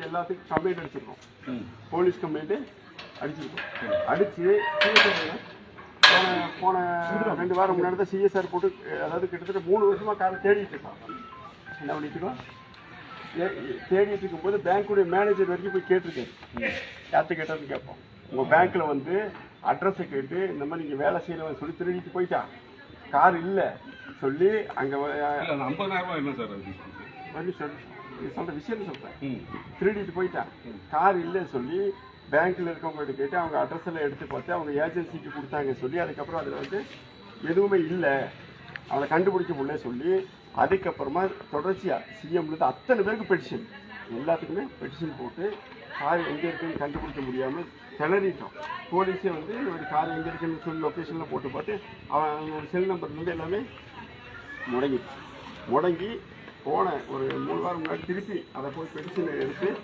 எல்லாத்துக்கும் கம்ப்ளைண்ட் அடிச்சிருக்கோம். Police complaint அடிச்சிருக்கோம். அடித்து போன 2 வாரம் முன்னாடி தான் சிஎஸ்ஆர் போட்டு, அதாவது கிட்டத்தட்ட 3 வருஷமாக காரை தேடிட்டு இருக்கோம். என்ன பண்ணிட்டுருக்கோம், தேடிட்டு இருக்கும்போது பேங்க்குடைய மேனேஜர் வரைக்கும் போய் கேட்டிருக்காரு. யார்கிட்ட கேட்டாருன்னு கேட்போம். உங்கள் பேங்க்கில் வந்து அட்ரஸை கேட்டு இந்த மாதிரி நீங்கள் வேலை செய்யறவன் சொல்லி திருடிட்டு போயிட்டான், கார் இல்லை சொல்லி அங்கே 50,000 என்ன சார் வந்து சொல்கிற விஷயத்த சொல்கிறேன். திருடிட்டு போயிட்டான், கார் இல்லைன்னு சொல்லி பேங்க்கில் இருக்கவங்கள்ட்ட கேட்டு அவங்க அட்ரஸ் எல்லாம் எடுத்து பார்த்து அவங்க ஏஜென்சிக்கு கொடுத்தாங்க சொல்லி, அதுக்கப்புறம் அதில் வந்து எதுவுமே இல்லை, அவனை கண்டுபிடிக்க முடியல சொல்லி, அதுக்கப்புறமா தொடர்ச்சியாக சிஎம்லேருந்து அத்தனை பேருக்கு பெட்டிஷன், எல்லாத்துக்குமே பெட்டிஷன் போட்டு கார் எங்கே இருக்குன்னு கண்டுபிடிக்க முடியாமல் திணறிட்டோம். போலீஸே வந்து ஒரு கார் எங்கே இருக்குன்னு சொல்லி லொக்கேஷனில் போட்டு பார்த்து அவன் செல் நம்பர்லேருந்து எல்லாமே முடங்கி போன ஒரு 3 வாரம் முன்னாடி திருப்பி அதை போய் பெட்டிஷனை எடுத்து